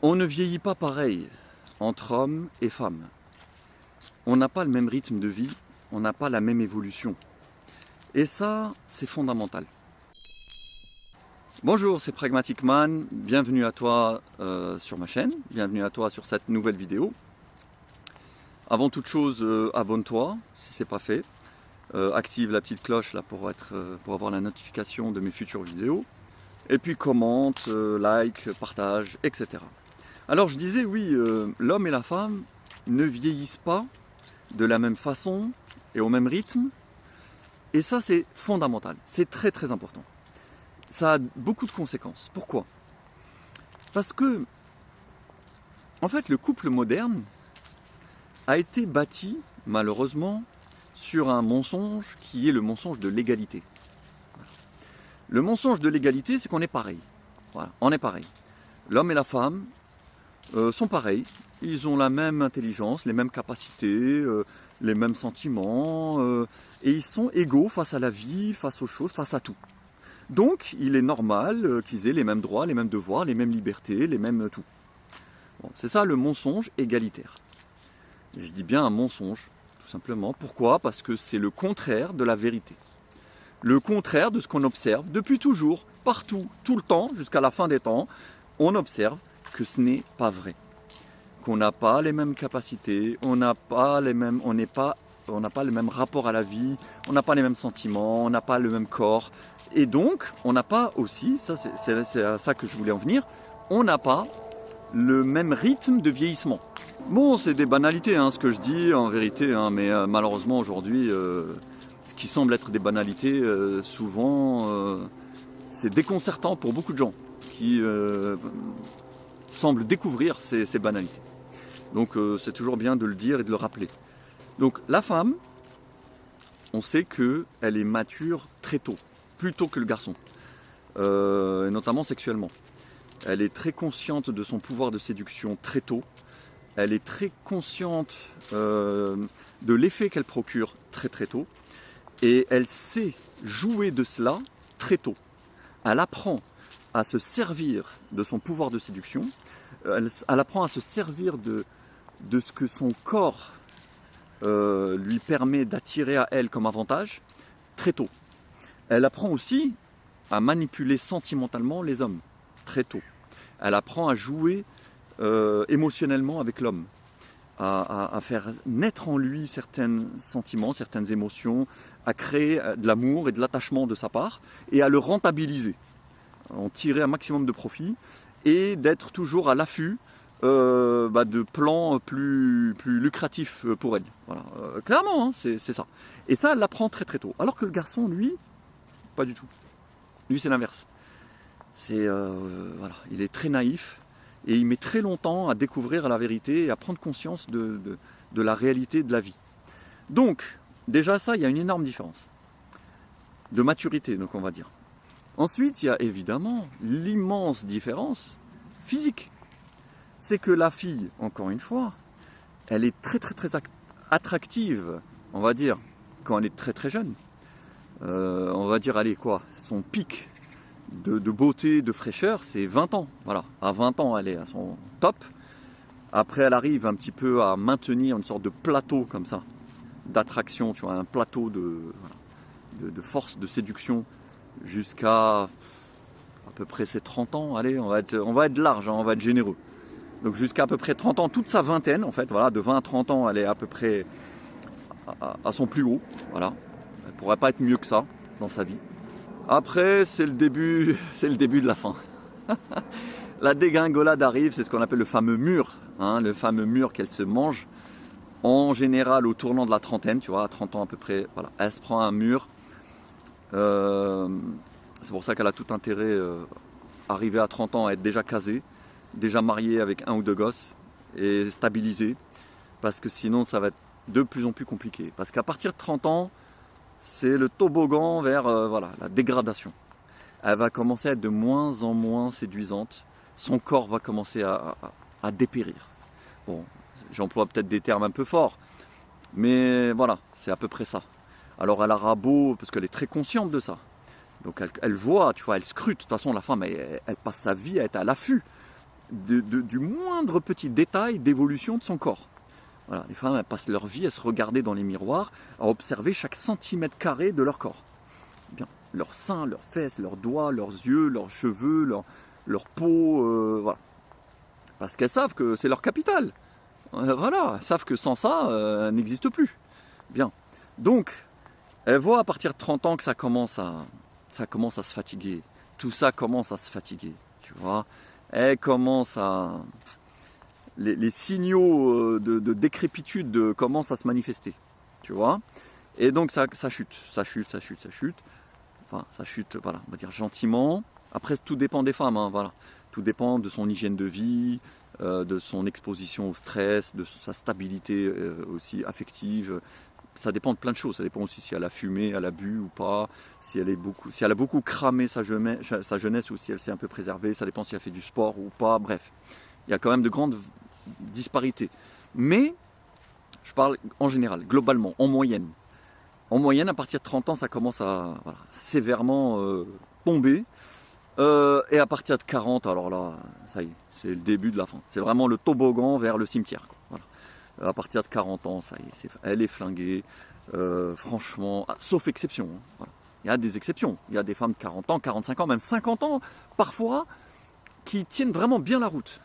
On ne vieillit pas pareil entre hommes et femmes. On n'a pas le même rythme de vie, on n'a pas la même évolution. Et ça, c'est fondamental. Bonjour, c'est Pragmatic Man, bienvenue à toi sur ma chaîne, bienvenue à toi sur cette nouvelle vidéo. Avant toute chose, abonne-toi si ce n'est pas fait. Active la petite cloche là, pour avoir la notification de mes futures vidéos. Et puis commente, like, partage, etc. Alors je disais oui, l'homme et la femme ne vieillissent pas de la même façon et au même rythme. Et ça c'est fondamental, c'est très très important. Ça a beaucoup de conséquences. Pourquoi? Parce que, en fait, le couple moderne a été bâti, malheureusement, sur un mensonge qui est le mensonge de l'égalité. Le mensonge de l'égalité, c'est qu'on est pareil. Voilà, on est pareil. L'homme et la femme sont pareils. Ils ont la même intelligence, les mêmes capacités, les mêmes sentiments, et ils sont égaux face à la vie, face aux choses, face à tout. Donc, il est normal qu'ils aient les mêmes droits, les mêmes devoirs, les mêmes libertés, les mêmes tout. Bon, c'est ça le mensonge égalitaire. Je dis bien un mensonge, tout simplement. Pourquoi? Parce que c'est le contraire de la vérité. Le contraire de ce qu'on observe depuis toujours, partout, tout le temps, jusqu'à la fin des temps. On observe que ce n'est pas vrai. Qu'on n'a pas les mêmes capacités, on n'a pas le même rapport à la vie, on n'a pas les mêmes sentiments, on n'a pas le même corps. Et donc, on n'a pas aussi, c'est à ça que je voulais en venir, on n'a pas le même rythme de vieillissement. Bon, c'est des banalités, ce que je dis en vérité, mais malheureusement aujourd'hui, ce qui semble être des banalités, souvent, c'est déconcertant pour beaucoup de gens qui semblent découvrir ces banalités. Donc c'est toujours bien de le dire et de le rappeler. Donc la femme, on sait qu'elle est mature très tôt, plus tôt que le garçon, et notamment sexuellement. Elle est très consciente de son pouvoir de séduction très tôt. Elle est très consciente de l'effet qu'elle procure très très tôt. Et elle sait jouer de cela très tôt. Elle apprend à se servir de son pouvoir de séduction. Elle apprend à se servir de ce que son corps lui permet d'attirer à elle comme avantage très tôt. Elle apprend aussi à manipuler sentimentalement les hommes très tôt. Elle apprend à jouer émotionnellement avec l'homme, à faire naître en lui certains sentiments, certaines émotions, à créer de l'amour et de l'attachement de sa part et à le rentabiliser, en tirer un maximum de profit et d'être toujours à l'affût de plans plus lucratifs pour elle. Voilà. Clairement, c'est ça. Et ça, elle l'apprend très très tôt. Alors que le garçon, lui, pas du tout. Lui, c'est l'inverse. Voilà, il est très naïf et il met très longtemps à découvrir la vérité et à prendre conscience de la réalité de la vie. Donc, déjà ça, il y a une énorme différence de maturité, donc on va dire. Ensuite, il y a évidemment l'immense différence physique. C'est que la fille, encore une fois, elle est très très très attractive, on va dire, quand elle est très très jeune. On va dire, allez quoi, son pic de beauté, de fraîcheur, c'est 20 ans. Voilà, à 20 ans, elle est à son top. Après, elle arrive un petit peu à maintenir une sorte de plateau comme ça, d'attraction, tu vois, un plateau de force, de séduction, jusqu'à peu près ses 30 ans. Allez, on va être large, on va être généreux. Donc jusqu'à peu près 30 ans, toute sa vingtaine, en fait, voilà, de 20 à 30 ans, elle est à peu près à son plus haut. Voilà, elle ne pourrait pas être mieux que ça dans sa vie. Après, c'est le début de la fin. La dégringolade arrive, c'est ce qu'on appelle le fameux mur, le fameux mur qu'elle se mange. En général, au tournant de la trentaine, tu vois, à 30 ans à peu près, voilà, elle se prend un mur. C'est pour ça qu'elle a tout intérêt, arrivé à 30 ans, à être déjà casée, déjà mariée avec 1 ou 2 gosses et stabilisée. Parce que sinon, ça va être de plus en plus compliqué. Parce qu'à partir de 30 ans, c'est le toboggan vers la dégradation. Elle va commencer à être de moins en moins séduisante. Son corps va commencer à dépérir. Bon, j'emploie peut-être des termes un peu forts, mais voilà, c'est à peu près ça. Alors elle aura beau, parce qu'elle est très consciente de ça. Donc elle voit, tu vois, elle scrute. De toute façon, la femme, elle passe sa vie à être à l'affût du moindre petit détail d'évolution de son corps. Voilà, les femmes elles passent leur vie à se regarder dans les miroirs, à observer chaque centimètre carré de leur corps. Bien, leurs seins, leurs fesses, leurs doigts, leurs yeux, leurs cheveux, leur peau, voilà. Parce qu'elles savent que c'est leur capital. Voilà, elles savent que sans ça, elles n'existent plus. Bien, donc, elles voient à partir de 30 ans que ça commence à se fatiguer. Tout ça commence à se fatiguer, tu vois. Elles commencent à... Les signaux de décrépitude commencent à se manifester, tu vois. Et donc ça chute. Enfin, ça chute, voilà, on va dire gentiment. Après, tout dépend des femmes, hein, voilà. Tout dépend de son hygiène de vie, de son exposition au stress, de sa stabilité aussi affective. Ça dépend de plein de choses. Ça dépend aussi si elle a fumé, elle a bu ou pas, si elle a beaucoup cramé sa jeunesse ou si elle s'est un peu préservée. Ça dépend si elle fait du sport ou pas. Bref, il y a quand même de grandes disparités. Mais je parle en général, globalement, en moyenne. En moyenne, à partir de 30 ans, ça commence à sévèrement tomber. Et à partir de 40, alors là, ça y est, c'est le début de la fin. C'est vraiment le toboggan vers le cimetière, quoi. Voilà. À partir de 40 ans, ça y est, elle est flinguée. Franchement, sauf exception. Hein, voilà. Il y a des exceptions. Il y a des femmes de 40 ans, 45 ans, même 50 ans, parfois, qui tiennent vraiment bien la route.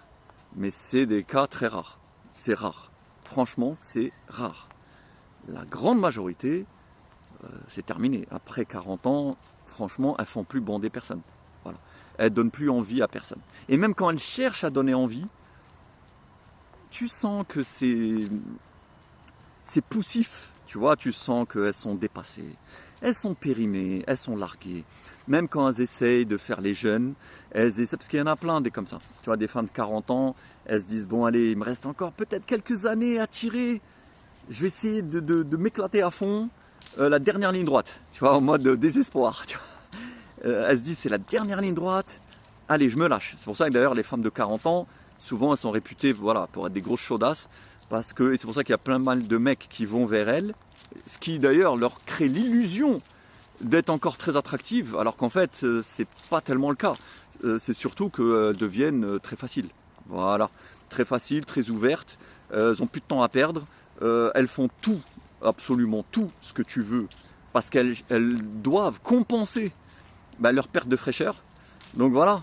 Mais c'est des cas très rares. C'est rare. Franchement, c'est rare. La grande majorité, c'est terminé. Après 40 ans, franchement, elles ne font plus bander personne. Voilà. Elles ne donnent plus envie à personne. Et même quand elles cherchent à donner envie, tu sens que c'est poussif. Tu vois, tu sens qu'elles sont dépassées. Elles sont périmées, elles sont larguées. Même quand elles essayent de faire les jeunes, elles essaient, parce qu'il y en a plein des comme ça. Tu vois, des femmes de 40 ans, elles se disent, bon allez, il me reste encore peut-être quelques années à tirer. Je vais essayer de m'éclater à fond. La dernière ligne droite, tu vois, en mode désespoir. Tu vois. Elles se disent, c'est la dernière ligne droite. Allez, je me lâche. C'est pour ça que d'ailleurs, les femmes de 40 ans, souvent, elles sont réputées voilà, pour être des grosses chaudasses. Parce que, et c'est pour ça qu'il y a plein mal de mecs qui vont vers elles. Ce qui d'ailleurs leur crée l'illusion d'être encore très attractives, alors qu'en fait, c'est pas tellement le cas. C'est surtout qu'elles deviennent très faciles. Voilà, très faciles, très ouvertes. Elles ont plus de temps à perdre. Elles font tout, absolument tout ce que tu veux, parce qu'elles doivent compenser leur perte de fraîcheur. Donc voilà,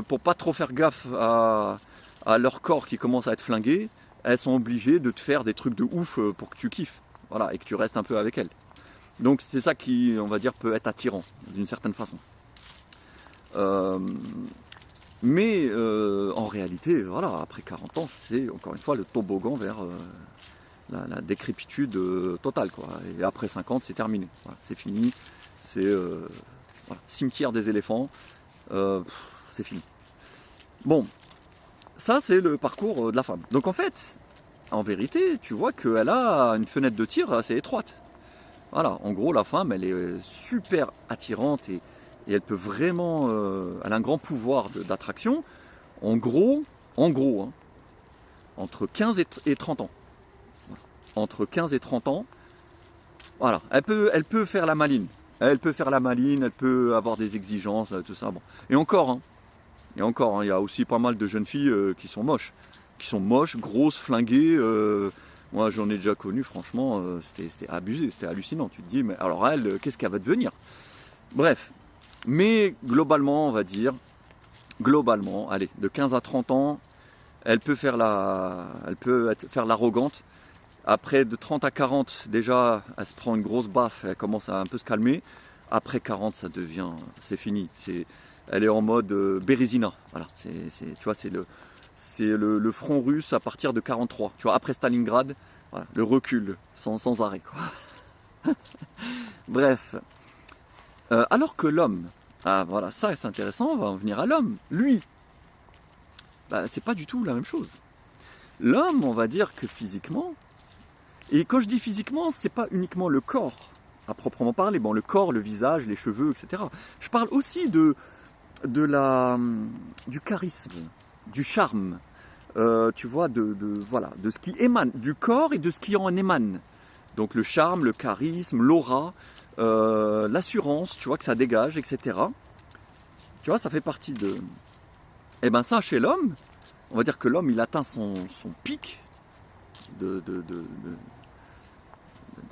pour pas trop faire gaffe à leur corps qui commence à être flingué, elles sont obligées de te faire des trucs de ouf pour que tu kiffes, voilà, et que tu restes un peu avec elles. Donc c'est ça qui, on va dire, peut être attirant d'une certaine façon. Mais en réalité, voilà, après 40 ans, c'est encore une fois le toboggan vers la décrépitude totale, quoi. Et après 50, c'est terminé. Voilà, c'est fini. C'est voilà, cimetière des éléphants. C'est fini. Bon, ça c'est le parcours de la femme. Donc en fait, en vérité, tu vois qu'elle a une fenêtre de tir assez étroite. Voilà, en gros, la femme, elle est super attirante et elle peut vraiment, elle a un grand pouvoir d'attraction. En gros, hein, entre 15 et 30 ans. Voilà. Entre 15 et 30 ans, voilà, elle peut faire la maline. Elle peut faire la maline, elle peut avoir des exigences, tout ça. Bon. Et encore, hein, il y a aussi pas mal de jeunes filles qui sont moches, grosses, flinguées. Moi, j'en ai déjà connu, franchement, c'était abusé, c'était hallucinant. Tu te dis, mais alors elle, qu'est-ce qu'elle va devenir? Bref, mais globalement, on va dire, allez, de 15 à 30 ans, elle peut faire l'arrogante. Après, de 30 à 40, déjà, elle se prend une grosse baffe, elle commence à un peu se calmer. Après 40, c'est fini. Elle est en mode Bérésina. Voilà, tu vois, c'est le front russe à partir de 43. Tu vois, après Stalingrad, voilà, le recul sans arrêt, quoi. Bref. Alors que l'homme, voilà, ça c'est intéressant, on va en venir à l'homme. Lui, c'est pas du tout la même chose. L'homme, on va dire que physiquement, et quand je dis physiquement, c'est pas uniquement le corps, à proprement parler. Bon, le corps, le visage, les cheveux, etc. Je parle aussi du charisme, du charme, tu vois, voilà, de ce qui émane, du corps et de ce qui en émane. Donc le charme, le charisme, l'aura, l'assurance, tu vois, que ça dégage, etc. Tu vois, ça fait partie de... Eh ben ça, chez l'homme, on va dire que l'homme, il atteint son pic de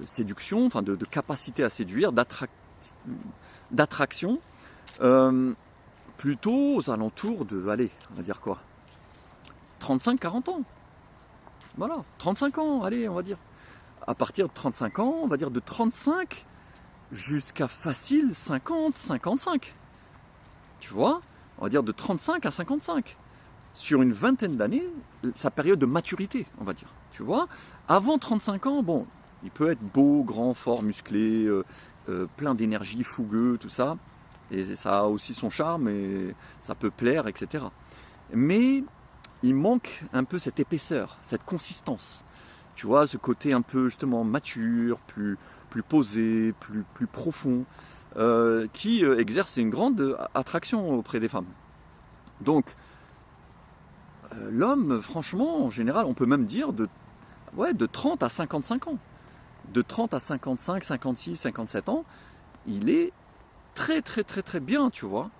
séduction, enfin de capacité à séduire, d'attraction, plutôt aux alentours de, allez, on va dire quoi, 35-40 ans. Voilà, 35 ans, allez, on va dire. À partir de 35 ans, on va dire de 35 jusqu'à facile 50, 55. Tu vois, on va dire de 35 à 55. Sur une vingtaine d'années, sa période de maturité, on va dire. Tu vois, avant 35 ans, bon, il peut être beau, grand, fort, musclé, plein d'énergie, fougueux, tout ça. Et ça a aussi son charme et ça peut plaire, etc. Mais il manque un peu cette épaisseur, cette consistance. Tu vois, ce côté un peu justement mature, plus posé, plus profond, qui exerce une grande attraction auprès des femmes. Donc, l'homme, franchement, en général, on peut même dire de 30 à 55 ans. De 30 à 55, 56, 57 ans, il est très très très très bien, tu vois.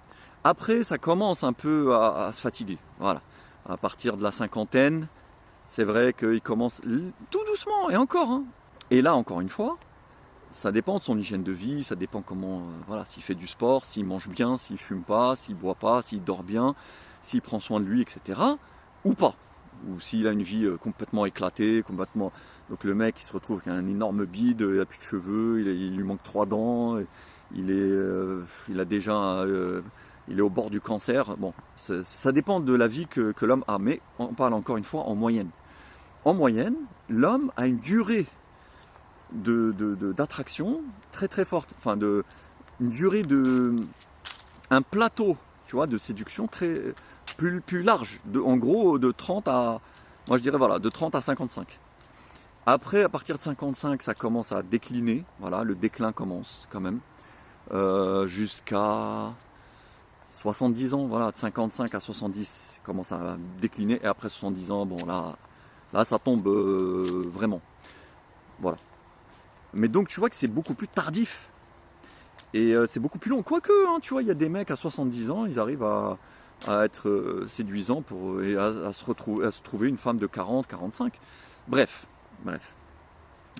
Après, ça commence un peu à se fatiguer. Voilà. À partir de la cinquantaine, c'est vrai qu'il commence tout doucement, et encore. Hein. Et là, encore une fois, ça dépend de son hygiène de vie, ça dépend comment, voilà, s'il fait du sport, s'il mange bien, s'il fume pas, s'il boit pas, s'il dort bien, s'il prend soin de lui, etc. Ou pas. Ou s'il a une vie complètement éclatée, complètement... Donc le mec, il se retrouve avec un énorme bide, il n'a plus de cheveux, il lui manque 3 dents, il a déjà... il est au bord du cancer. Bon, ça dépend de la vie que l'homme a, mais on parle encore une fois en moyenne. En moyenne, l'homme a une durée d'attraction très très forte, enfin une durée un plateau, tu vois, de séduction plus large, en gros de 30 à, moi je dirais voilà, de 30 à 55. Après, à partir de 55, ça commence à décliner, voilà, le déclin commence quand même, jusqu'à 70 ans, voilà, de 55 à 70, commence à décliner, et après 70 ans, bon là ça tombe vraiment, voilà. Mais donc tu vois que c'est beaucoup plus tardif, et c'est beaucoup plus long, quoique, hein, tu vois, il y a des mecs à 70 ans, ils arrivent à être séduisants et à se trouver une femme de 40, 45, bref.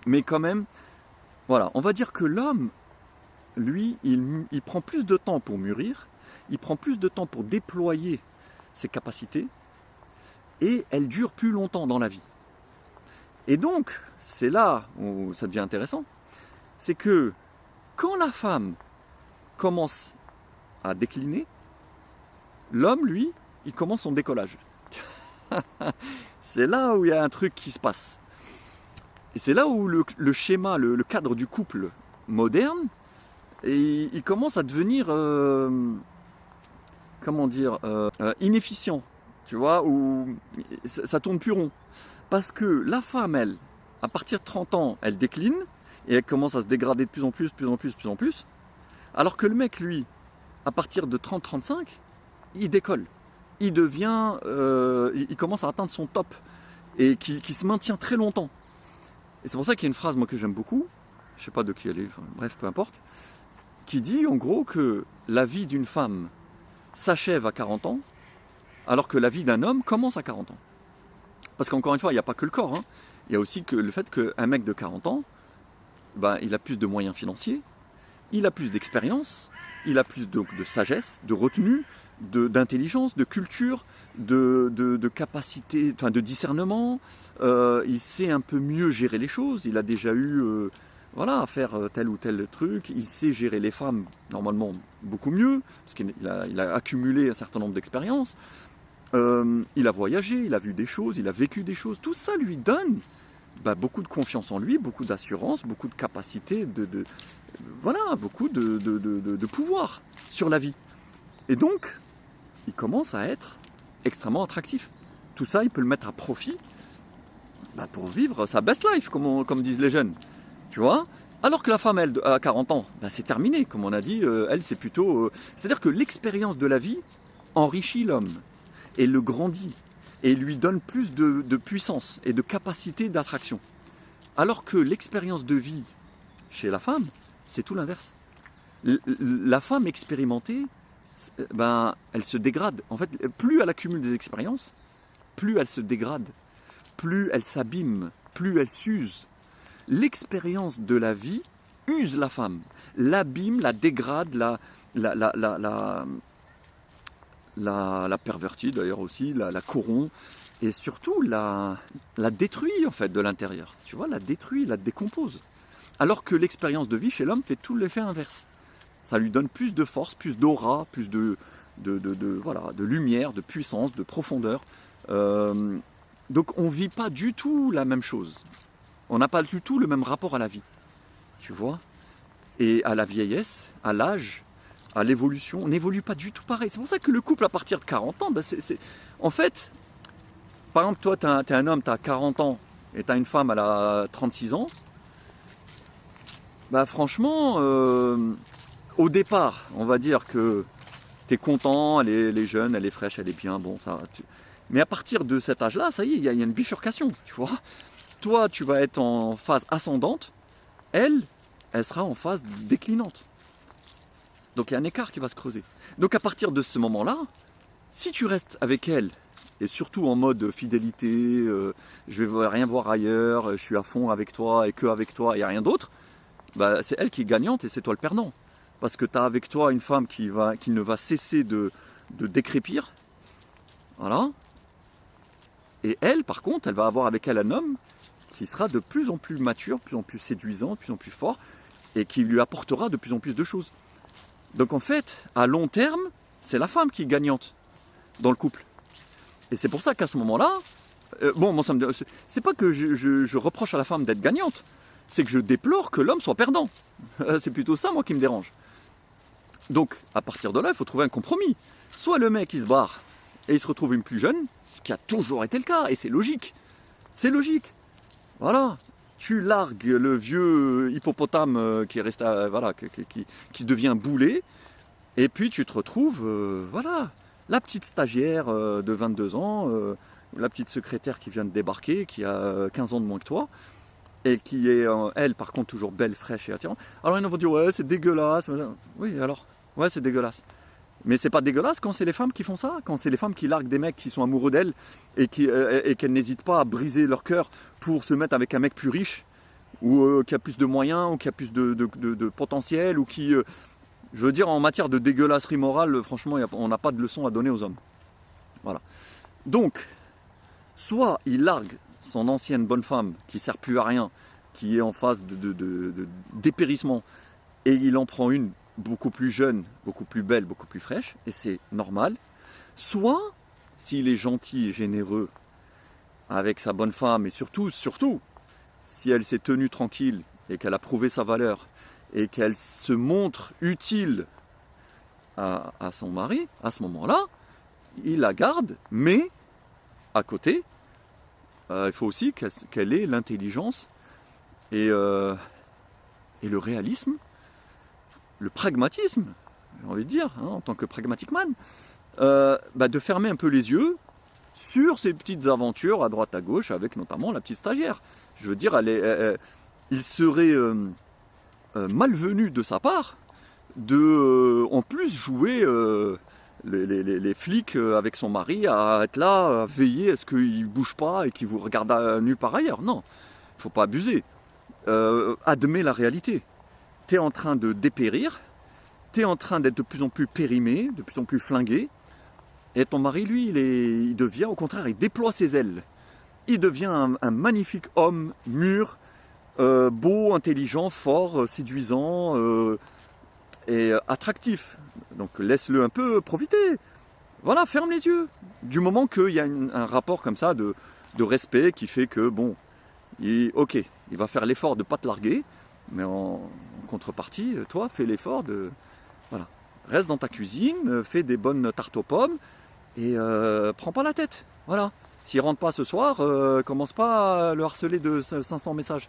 Mais quand même, voilà, on va dire que l'homme, lui, il prend plus de temps pour mûrir, il prend plus de temps pour déployer ses capacités, et elle dure plus longtemps dans la vie. Et donc, c'est là où ça devient intéressant, c'est que quand la femme commence à décliner, l'homme, lui, il commence son décollage. C'est là où il y a un truc qui se passe. Et c'est là où le schéma, le cadre du couple moderne, et il commence à devenir, comment dire, inefficient, tu vois, où ça tourne plus rond. Parce que la femme, elle, à partir de 30 ans, elle décline, et elle commence à se dégrader de plus en plus, alors que le mec, lui, à partir de 30-35, il décolle. Il devient, il commence à atteindre son top, et qui se maintient très longtemps. Et c'est pour ça qu'il y a une phrase, moi, que j'aime beaucoup, je sais pas de qui elle est, enfin, bref, peu importe, qui dit en gros que la vie d'une femme s'achève à 40 ans, alors que la vie d'un homme commence à 40 ans. Parce qu'encore une fois, il n'y a pas que le corps, hein. Il y a aussi le fait qu'un mec de 40 ans, ben, il a plus de moyens financiers, il a plus d'expérience, il a plus de sagesse, de retenue, d'intelligence, de culture, de capacité, enfin de discernement. Il sait un peu mieux gérer les choses, il a déjà eu voilà, à faire tel ou tel truc, il sait gérer les femmes normalement beaucoup mieux, parce qu'il a accumulé un certain nombre d'expériences. Il a voyagé, il a vu des choses, il a vécu des choses, tout ça lui donne beaucoup de confiance en lui, beaucoup d'assurance, beaucoup de capacité, voilà, beaucoup de pouvoir sur la vie. Et donc, il commence à être extrêmement attractif. Tout ça, il peut le mettre à profit pour vivre sa best life, comme disent les jeunes. Tu vois ? Alors que la femme, elle, à 40 ans, c'est terminé. Comme on a dit, elle, c'est plutôt... C'est-à-dire que l'expérience de la vie enrichit l'homme et le grandit et lui donne plus de puissance et de capacité d'attraction. Alors que l'expérience de vie chez la femme, c'est tout l'inverse. La femme expérimentée, elle se dégrade. En fait, plus elle accumule des expériences, plus elle se dégrade, plus elle s'abîme, plus elle s'use. L'expérience de la vie use la femme, l'abîme, la dégrade, la pervertit d'ailleurs aussi, la corrompt, et surtout la détruit en fait de l'intérieur. Tu vois, la détruit, la décompose. Alors que l'expérience de vie chez l'homme fait tout l'effet inverse. Ça lui donne plus de force, plus d'aura, plus voilà, de lumière, de puissance, de profondeur. Donc on ne vit pas du tout la même chose. On n'a pas du tout le même rapport à la vie. Tu vois? Et à la vieillesse, à l'âge, à l'évolution, on n'évolue pas du tout pareil. C'est pour ça que le couple à partir de 40 ans, en fait, par exemple, toi, tu es un homme, tu as 40 ans, et tu as une femme, elle a 36 ans, bah franchement, au départ, on va dire que tu es content, elle est jeune, elle est fraîche, elle est bien, bon, ça... Mais à partir de cet âge-là, ça y est, il y a une bifurcation, tu vois. Toi, tu vas être en phase ascendante, elle sera en phase déclinante. Donc il y a un écart qui va se creuser. Donc à partir de ce moment-là, si tu restes avec elle, et surtout en mode fidélité, je vais rien voir ailleurs, je suis à fond avec toi et que avec toi, il n'y a rien d'autre, bah, c'est elle qui est gagnante et c'est toi le perdant. Parce que tu as avec toi une femme qui ne va cesser de décrépir. Voilà. Et elle, par contre, elle va avoir avec elle un homme qui sera de plus en plus mature, de plus en plus séduisant, de plus en plus fort, et qui lui apportera de plus en plus de choses. Donc en fait, à long terme, c'est la femme qui est gagnante dans le couple. Et c'est pour ça qu'à ce moment-là, bon, moi, c'est pas que je reproche à la femme d'être gagnante, c'est que je déplore que l'homme soit perdant. C'est plutôt ça, moi, qui me dérange. Donc, à partir de là, il faut trouver un compromis. Soit le mec, il se barre et il se retrouve une plus jeune, ce qui a toujours été le cas, et c'est logique. C'est logique. Voilà. Tu largues le vieux hippopotame qui est resté, voilà, qui devient boulet, et puis tu te retrouves, voilà, la petite stagiaire de 22 ans, la petite secrétaire qui vient de débarquer, qui a 15 ans de moins que toi, et qui est, elle, par contre, toujours belle, fraîche et attirante. Alors, ils vont dire, ouais, c'est dégueulasse. Oui, alors, ouais, c'est dégueulasse. Mais c'est pas dégueulasse quand c'est les femmes qui font ça, quand c'est les femmes qui larguent des mecs qui sont amoureux d'elles et qu'elles n'hésitent pas à briser leur cœur pour se mettre avec un mec plus riche, ou qui a plus de moyens, ou qui a plus de potentiel, ou qui... je veux dire, en matière de dégueulasserie morale, franchement, on n'a pas de leçon à donner aux hommes. Voilà. Donc, soit il largue son ancienne bonne femme qui sert plus à rien, qui est en phase de dépérissement, et il en prend une beaucoup plus jeune, beaucoup plus belle, beaucoup plus fraîche, et c'est normal. Soit, s'il est gentil et généreux avec sa bonne femme, et surtout, si elle s'est tenue tranquille et qu'elle a prouvé sa valeur, et qu'elle se montre utile à son mari, à ce moment-là, il la garde, mais à côté, il faut aussi qu'elle ait l'intelligence et le réalisme, le pragmatisme, j'ai envie de dire, hein, en tant que pragmatic man, de fermer un peu les yeux sur ces petites aventures à droite à gauche, avec notamment la petite stagiaire. Je veux dire, il serait malvenu de sa part de, en plus, jouer les flics avec son mari, à être là, à veiller à ce qu'il ne bouge pas et qu'il vous regarde nu par ailleurs. Non, il ne faut pas abuser. Admets la réalité. Tu es en train de dépérir, tu es en train d'être de plus en plus périmé, de plus en plus flingué, et ton mari, lui, il devient, au contraire, il déploie ses ailes. Il devient un magnifique homme mûr, beau, intelligent, fort, séduisant et attractif. Donc laisse-le un peu profiter. Voilà, ferme les yeux. Du moment qu'il y a un rapport comme ça de respect qui fait que, bon, il va faire l'effort de ne pas te larguer, mais en contrepartie, toi, fais l'effort de... Voilà. Reste dans ta cuisine, fais des bonnes tartes aux pommes et prends pas la tête. Voilà. S'il rentre pas ce soir, commence pas à le harceler de 500 messages.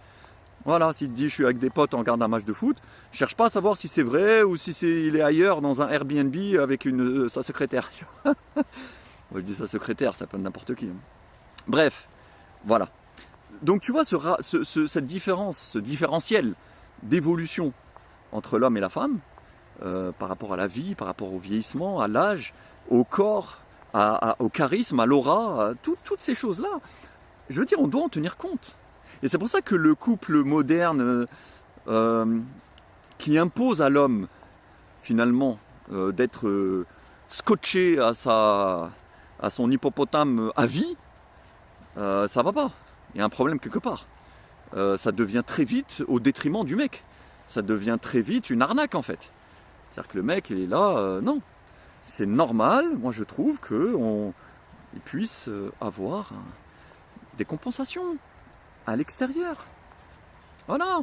Voilà, s'il te dit je suis avec des potes, on regarde un match de foot, cherche pas à savoir si c'est vrai ou si il est ailleurs dans un Airbnb avec sa secrétaire. Je dis sa secrétaire, ça peut être n'importe qui. Bref, voilà. Donc tu vois cette différence, ce différentiel d'évolution entre l'homme et la femme, par rapport à la vie, par rapport au vieillissement, à l'âge, au corps, au charisme, à l'aura, toutes ces choses-là. Je veux dire, on doit en tenir compte. Et c'est pour ça que le couple moderne qui impose à l'homme, finalement, d'être scotché à son hippopotame à vie, ça va pas. Il y a un problème quelque part. Ça devient très vite au détriment du mec. Ça devient très vite une arnaque en fait. C'est-à-dire que le mec il est là, non. C'est normal, moi je trouve qu'il puisse avoir des compensations à l'extérieur. Voilà.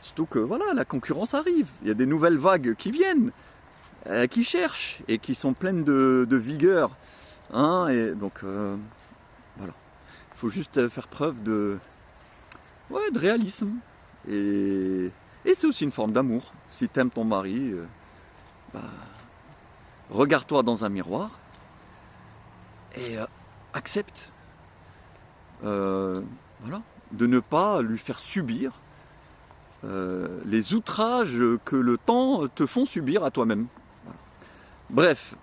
Surtout que voilà, la concurrence arrive. Il y a des nouvelles vagues qui viennent, qui cherchent et qui sont pleines de vigueur. Hein, et donc voilà. Il faut juste faire preuve de réalisme. Et c'est aussi une forme d'amour. Si tu aimes ton mari, regarde-toi dans un miroir et accepte voilà, de ne pas lui faire subir les outrages que le temps te font subir à toi-même. Voilà. Bref,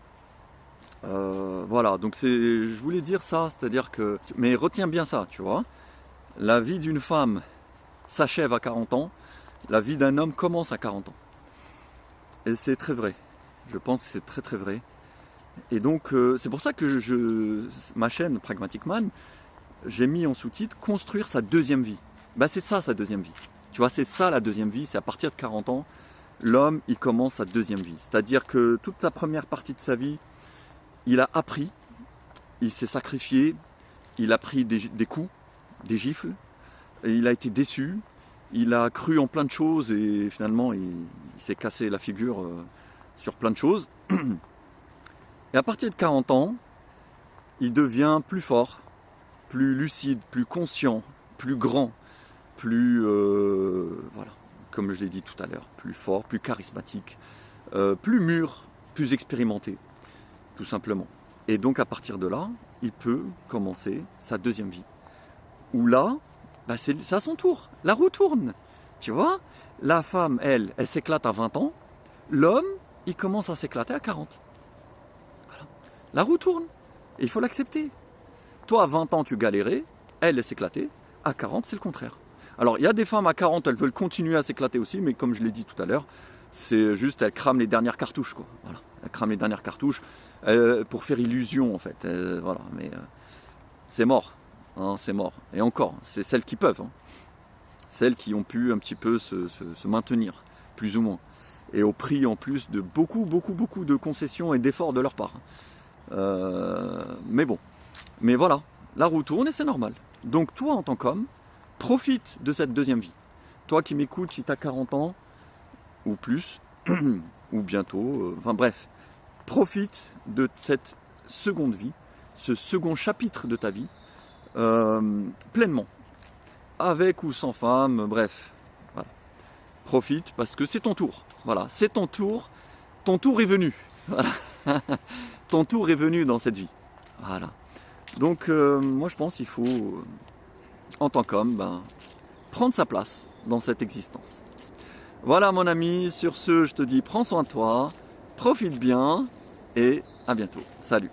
voilà, donc je voulais dire ça, c'est-à-dire que, mais retiens bien ça, tu vois, la vie d'une femme s'achève à 40 ans, la vie d'un homme commence à 40 ans. Et c'est très vrai, je pense que c'est très très vrai. Et donc c'est pour ça que ma chaîne Pragmatic Man, j'ai mis en sous-titre « Construire sa deuxième vie ». Ben, c'est ça sa deuxième vie. Tu vois, c'est ça la deuxième vie, c'est à partir de 40 ans, l'homme, il commence sa deuxième vie. C'est-à-dire que toute sa première partie de sa vie, il a appris, il s'est sacrifié, il a pris des coups, des gifles, et il a été déçu, il a cru en plein de choses et finalement il s'est cassé la figure sur plein de choses. Et à partir de 40 ans, il devient plus fort, plus lucide, plus conscient, plus grand, plus, voilà, comme je l'ai dit tout à l'heure, plus fort, plus charismatique, plus mûr, plus expérimenté, tout simplement. Et donc à partir de là, il peut commencer sa deuxième vie. Où là, bah c'est à son tour, la roue tourne. Tu vois, la femme, elle s'éclate à 20 ans, l'homme, il commence à s'éclater à 40. Voilà. La roue tourne, et il faut l'accepter. Toi, à 20 ans, tu galérais, elle s'éclatait, à 40, c'est le contraire. Alors, il y a des femmes à 40, elles veulent continuer à s'éclater aussi, mais comme je l'ai dit tout à l'heure, c'est juste, elles crament les dernières cartouches, quoi. Voilà. Elles crament les dernières cartouches pour faire illusion, en fait. Voilà, mais c'est mort. Hein, c'est mort. Et encore, c'est celles qui peuvent. Hein. Celles qui ont pu un petit peu se maintenir, plus ou moins. Et au prix, en plus, de beaucoup de concessions et d'efforts de leur part. Mais bon. Mais voilà, la roue tourne et c'est normal. Donc toi, en tant qu'homme, profite de cette deuxième vie. Toi qui m'écoutes, si tu as 40 ans, ou plus, ou bientôt, enfin bref, profite de cette seconde vie, ce second chapitre de ta vie, pleinement. Avec ou sans femme, bref. Voilà. Profite parce que c'est ton tour. Voilà, c'est ton tour. Ton tour est venu. Voilà. Ton tour est venu dans cette vie. Voilà. Donc moi je pense qu'il faut, en tant qu'homme, prendre sa place dans cette existence. Voilà mon ami, sur ce je te dis prends soin de toi, profite bien et à bientôt. Salut.